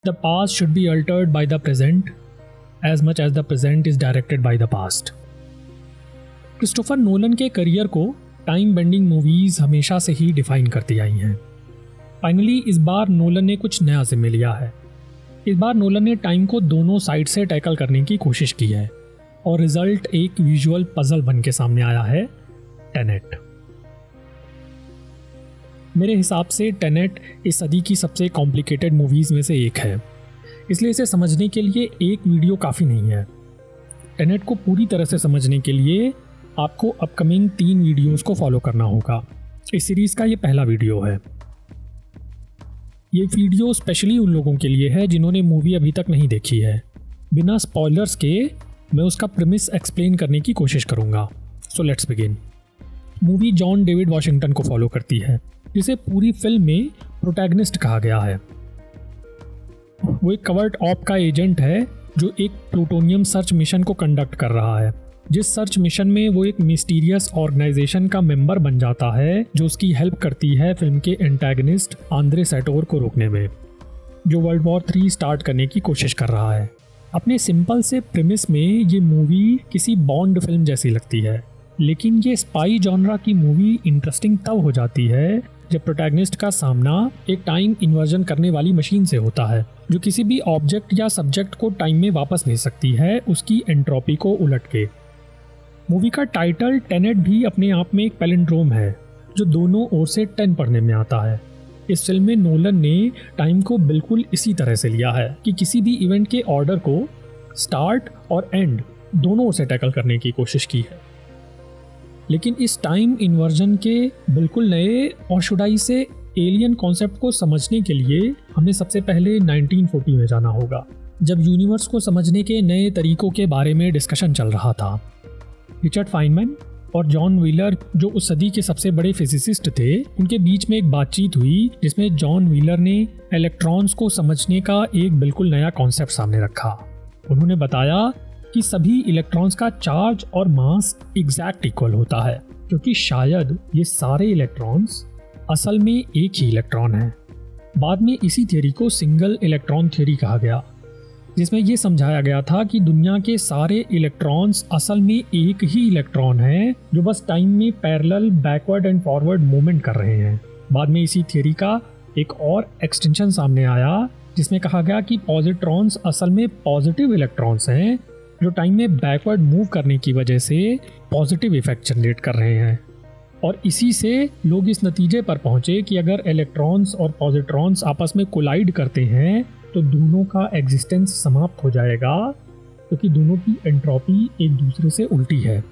The past should be altered by the present as much as the present is directed by the past. Christopher Nolan के career को time bending movies हमेशा से ही define करती आई हैं। Finally इस बार Nolan ने कुछ नया जिम्मे लिया है। इस बार नोलन ने टाइम को दोनों साइड से टैकल करने की कोशिश की है और रिजल्ट एक विजुअल पजल बन के सामने आया है, टेनेट। मेरे हिसाब से टेनेट इस सदी की सबसे कॉम्प्लिकेटेड मूवीज में से एक है, इसलिए इसे समझने के लिए एक वीडियो काफ़ी नहीं है। टेनेट को पूरी तरह से समझने के लिए आपको अपकमिंग 3 वीडियोस को फॉलो करना होगा। इस सीरीज़ का ये पहला वीडियो है। ये वीडियो स्पेशली उन लोगों के लिए है जिन्होंने मूवी अभी तक नहीं देखी है। बिना स्पॉयलर्स के मैं उसका प्रीमिस एक्सप्लेन करने की कोशिश करूँगा। So let's begin. Movie John David Washington को फॉलो करती है, जिसे पूरी फिल्म में प्रोटैगनिस्ट कहा गया है। वो एक कवर्ट ऑप का एजेंट है जो एक प्लूटोनियम सर्च मिशन को कंडक्ट कर रहा है, जिस सर्च मिशन में वो एक मिस्टीरियस ऑर्गेनाइजेशन का मेंबर बन जाता है जो उसकी हेल्प करती है फिल्म के एंटागनिस्ट आंद्रे सैटोर को रोकने में, जो वर्ल्ड वॉर 3 स्टार्ट करने की कोशिश कर रहा है। अपने सिंपल से प्रीमिस में ये मूवी किसी बॉन्ड फिल्म जैसी लगती है, लेकिन ये स्पाई जॉनरा की मूवी इंटरेस्टिंग तब हो जाती है जब प्रोटैगनिस्ट का सामना एक टाइम इन्वर्जन करने वाली मशीन से होता है, जो किसी भी ऑब्जेक्ट या सब्जेक्ट को टाइम में वापस भेज सकती है उसकी एंट्रोपी को उलट के। मूवी का टाइटल टेनेट भी अपने आप में एक पैलिंड्रोम है जो दोनों ओर से 10 पढ़ने में आता है। इस फिल्म में नोलन ने टाइम को बिल्कुल इसी तरह से लिया है कि किसी भी इवेंट के ऑर्डर को स्टार्ट और एंड दोनों ओर से टैकल करने की कोशिश की है। लेकिन इस टाइम इन्वर्जन के बिल्कुल नए और शुडाई से एलियन कॉन्सेप्ट को समझने के लिए हमें सबसे पहले 1940 में जाना होगा, जब यूनिवर्स को समझने के नए तरीकों के बारे में डिस्कशन चल रहा था। रिचर्ड फाइनमैन और जॉन व्हीलर, जो उस सदी के सबसे बड़े फिजिसिस्ट थे, उनके बीच में एक बातचीत हुई जिसमें जॉन व्हीलर ने इलेक्ट्रॉन्स को समझने का एक बिल्कुल नया कॉन्सेप्ट सामने रखा। उन्होंने बताया कि सभी इलेक्ट्रॉन्स का चार्ज और मास एग्जैक्ट इक्वल होता है, क्योंकि शायद ये सारे इलेक्ट्रॉन्स असल में एक ही इलेक्ट्रॉन है। बाद में इसी थ्योरी को सिंगल इलेक्ट्रॉन थ्योरी कहा गया, जिसमें यह समझाया गया था कि दुनिया के सारे इलेक्ट्रॉन्स असल में एक ही इलेक्ट्रॉन है जो बस टाइम में parallel backward and forward movement कर रहे हैं। बाद में इसी थ्योरी का एक और एक्सटेंशन सामने आया जिसमें कहा गया कि पॉजिट्रॉन्स असल में पॉजिटिव इलेक्ट्रॉन्स हैं जो टाइम में बैकवर्ड मूव करने की वजह से पॉजिटिव इफेक्ट जनरेट कर रहे हैं। और इसी से लोग इस नतीजे पर पहुंचे कि अगर इलेक्ट्रॉन्स और पॉजिट्रॉन्स आपस में कोलाइड करते हैं तो दोनों का एग्जिस्टेंस समाप्त हो जाएगा, क्योंकि दोनों की एंट्रोपी एक दूसरे से उल्टी है।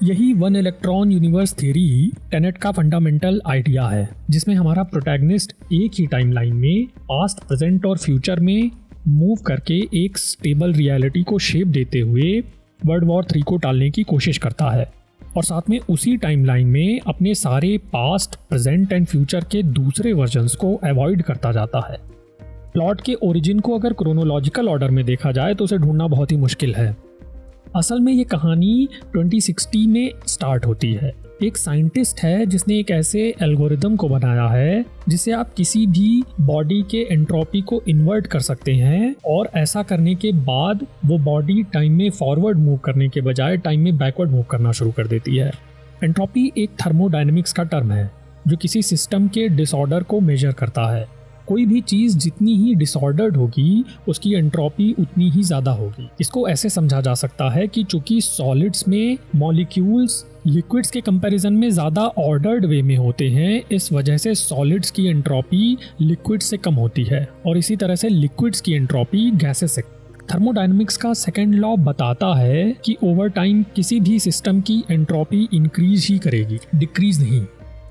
यही वन इलेक्ट्रॉन यूनिवर्स थ्योरी ही टेनेट का फंडामेंटल आइडिया है, जिसमें हमारा प्रोटैगनिस्ट एक ही टाइमलाइन में पास्ट, प्रेजेंट और फ्यूचर में मूव करके एक स्टेबल रियलिटी को शेप देते हुए वर्ल्ड वॉर 3 को टालने की कोशिश करता है, और साथ में उसी टाइमलाइन में अपने सारे पास्ट, प्रेजेंट एंड फ्यूचर के दूसरे वर्जन्स को अवॉइड करता जाता है। प्लॉट के ओरिजिन को अगर क्रोनोलॉजिकल ऑर्डर में देखा जाए तो उसे ढूंढना बहुत ही मुश्किल है। असल में ये कहानी 2060 में स्टार्ट होती है। एक साइंटिस्ट है जिसने एक ऐसे एल्गोरिदम को बनाया है जिससे आप किसी भी बॉडी के एंट्रोपी को इन्वर्ट कर सकते हैं, और ऐसा करने के बाद वो बॉडी टाइम में फॉरवर्ड मूव करने के बजाय टाइम में बैकवर्ड मूव करना शुरू कर देती है। एंट्रोपी एक थर्मोडायनेमिक्स का टर्म है जो किसी सिस्टम के डिसऑर्डर को मेजर करता है। कोई भी चीज़ जितनी ही डिसऑर्डर्ड होगी उसकी एंट्रोपी उतनी ही ज़्यादा होगी। इसको ऐसे समझा जा सकता है कि चूंकि सॉलिड्स में मॉलिक्यूल्स लिक्विड्स के कंपैरिजन में ज़्यादा ऑर्डर्ड वे में होते हैं, इस वजह से सॉलिड्स की एंट्रोपी लिक्विड से कम होती है, और इसी तरह से लिक्विड्स की एंट्रोपी गैसेस से। थर्मोडायनेमिक्स का सेकेंड लॉ बताता है कि ओवर टाइम किसी भी सिस्टम की एंट्रोपी इंक्रीज ही करेगी, डिक्रीज नहीं।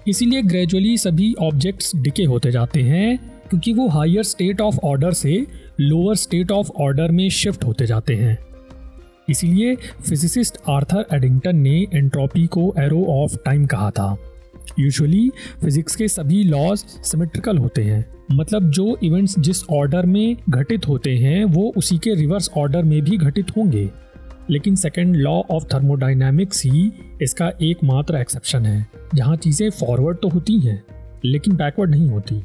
इसीलिए ग्रेजुअली सभी ऑब्जेक्ट्स डिके होते जाते हैं, क्योंकि वो हायर स्टेट ऑफ ऑर्डर से लोअर स्टेट ऑफ ऑर्डर में शिफ्ट होते जाते हैं। इसीलिए फिजिसिस्ट आर्थर एडिंगटन ने एंट्रोपी को एरो ऑफ टाइम कहा था। यूजुअली फिजिक्स के सभी लॉज सिमेट्रिकल होते हैं, मतलब जो इवेंट्स जिस ऑर्डर में घटित होते हैं वो उसी के रिवर्स ऑर्डर में भी घटित होंगे। लेकिन सेकेंड लॉ ऑफ थर्मोडायनामिक्स ही इसका एकमात्र एक्सेप्शन है, जहाँ चीज़ें फॉरवर्ड तो होती हैं लेकिन बैकवर्ड नहीं होती।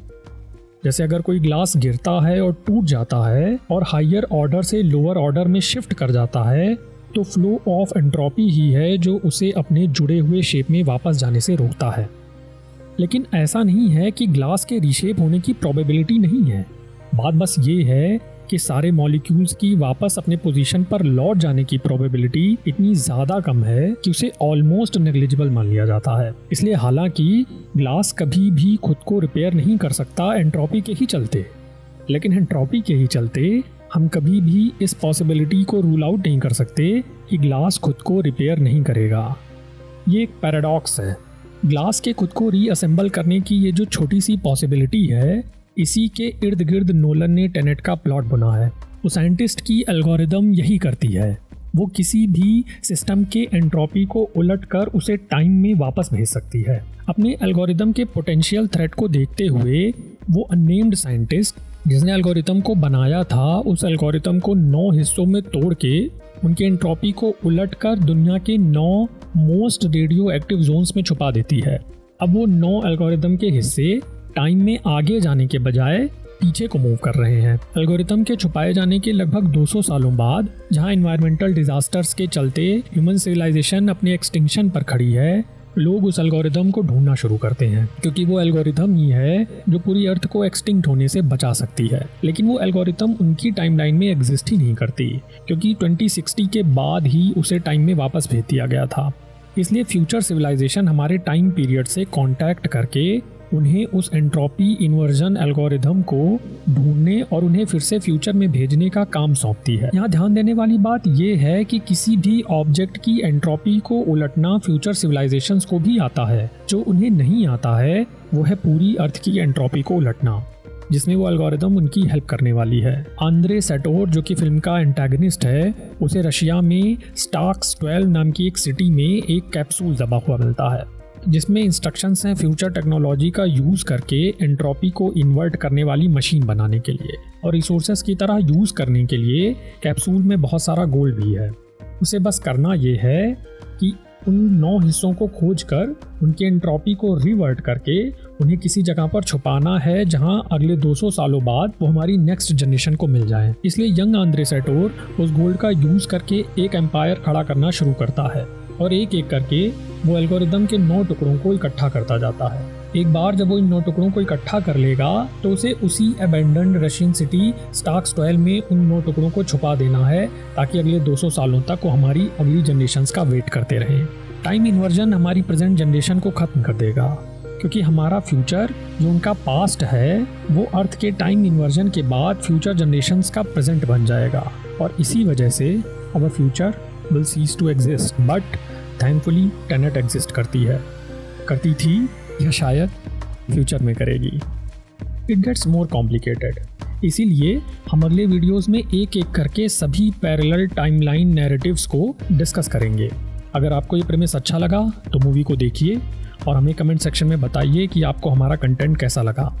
जैसे अगर कोई ग्लास गिरता है और टूट जाता है और हायर ऑर्डर से लोअर ऑर्डर में शिफ्ट कर जाता है, तो फ्लो ऑफ एंट्रोपी ही है जो उसे अपने जुड़े हुए शेप में वापस जाने से रोकता है। लेकिन ऐसा नहीं है कि ग्लास के रीशेप होने की प्रोबेबिलिटी नहीं है। बात बस ये है कि सारे मॉलिक्यूल्स की वापस अपने पोजीशन पर लौट जाने की प्रोबेबिलिटी इतनी ज़्यादा कम है कि उसे ऑलमोस्ट नेग्लिजिबल मान लिया जाता है। इसलिए हालांकि ग्लास कभी भी खुद को रिपेयर नहीं कर सकता एंट्रोपी के ही चलते, लेकिन एंट्रोपी के ही चलते हम कभी भी इस पॉसिबिलिटी को रूल आउट नहीं कर सकते कि ग्लास खुद को रिपेयर नहीं करेगा। ये एक पैराडॉक्स है। ग्लास के खुद को रीअसेंबल करने की ये जो छोटी सी पॉसिबिलिटी है, इसी के इर्द गिर्द नोलन ने टेनेट का प्लॉट बना है। वो साइंटिस्ट की एल्गोरिदम यही करती है। वो किसी भी सिस्टम के एंट्रोपी को उलटकर उसे टाइम में वापस भेज सकती है। अपने एल्गोरिदम के पोटेंशियल थ्रेट को देखते हुए वो अननेम्ड साइंटिस्ट जिसने एल्गोरिथम को बनाया था, उस एल्गोरिथम को 9 हिस्सों में तोड़ के उनके एंट्रोपी को उलटकर दुनिया के 9 मोस्ट रेडियो एक्टिव जोन्स में छुपा देती है। अब वो 9 एल्गोरिथम के हिस्से टाइम में आगे जाने के बजाय पीछे को मूव कर रहे हैं। एल्गोरिथम के छुपाए जाने के लगभग 200 सालों बाद, जहां एनवायरमेंटल डिजास्टर्स के चलते ह्यूमन सिविलाइजेशन अपने एक्सटिंक्शन पर खड़ी है, लोग उस एल्गोरिथम को ढूंढना शुरू करते हैं, क्योंकि वो एल्गोरिथम ही है जो पूरी अर्थ को एक्सटिंक्ट होने से बचा सकती है। लेकिन वो एल्गोरिथम उनकी टाइमलाइन में एग्जिस्ट ही नहीं करती, क्योंकि 2060 के बाद ही उसे टाइम में वापस भेज दिया गया था। इसलिए फ्यूचर सिविलाइजेशन हमारे टाइम पीरियड से कांटेक्ट करके उन्हें उस एंट्रोपी इन्वर्जन एल्गोरिथम को ढूंढने और उन्हें फिर से फ्यूचर में भेजने का काम सौंपती है। यहाँ ध्यान देने वाली बात यह है कि किसी भी ऑब्जेक्ट की एंट्रोपी को उलटना फ्यूचर सिविलाइजेशंस को भी आता है। जो उन्हें नहीं आता है वो है पूरी अर्थ की एंट्रोपी को उलटना, जिसमें वो एल्गोरिथम उनकी हेल्प करने वाली है। आंद्रे सैटोर, जो कि फिल्म का एंटागनिस्ट है, उसे रशिया में स्टार्क्स 12 नाम की एक सिटी में एक कैप्सूल दबा हुआ मिलता है, जिसमें इंस्ट्रक्शंस हैं फ्यूचर टेक्नोलॉजी का यूज़ करके एंट्रोपी को इन्वर्ट करने वाली मशीन बनाने के लिए, और रिसोर्सेज की तरह यूज़ करने के लिए कैप्सूल में बहुत सारा गोल्ड भी है। उसे बस करना ये है कि उन 9 हिस्सों को खोजकर उनके एंट्रोपी को रिवर्ट करके उन्हें किसी जगह पर छुपाना है, जहां अगले 200 सालों बाद वो हमारी नेक्स्ट जनरेशन को मिल जाए। इसलिए यंग आंद्रे सैटोर उस गोल्ड का यूज़ करके एक एम्पायर खड़ा करना शुरू करता है, और एक एक करके वो एल्गोरिथम के 9 टुकड़ों को इकट्ठा करता जाता है। एक बार जब वो इन 9 टुकड़ों को इकट्ठा कर लेगा तो उसे उसी अबेंडन्ड रशियन सिटी स्टार्क्स 12 में उन 9 टुकड़ों को छुपा देना है, ताकि अगले 200 सालों तक वो हमारी अगली जनरेशन्स का वेट करते रहें। टाइम इन्वर्जन हमारी प्रेजेंट जनरेशन को ख़त्म कर देगा, क्योंकि हमारा फ्यूचर जो उनका पास्ट है वो अर्थ के टाइम इन्वर्जन के बाद फ्यूचर जनरेशन्स का प्रेजेंट बन जाएगा, और इसी वजह से our future will cease to exist. But thankfully Tenet exist करती थी या शायद फ्यूचर में करेगी। इट गेट्स मोर कॉम्प्लिकेटेड, इसीलिए हम अगले वीडियोस में एक एक करके सभी पैरेलल टाइमलाइन नैरेटिव्स को डिस्कस करेंगे। अगर आपको ये प्रेमिस अच्छा लगा तो मूवी को देखिए और हमें कमेंट सेक्शन में बताइए कि आपको हमारा कंटेंट कैसा लगा।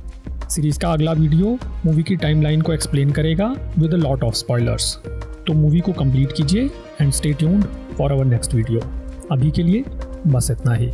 सीरीज़ का अगला वीडियो मूवी की टाइमलाइन को एक्सप्लेन करेगा with a lot of spoilers. तो मूवी को कंप्लीट कीजिए and stay tuned for our next video. अभी के लिए बस इतना ही।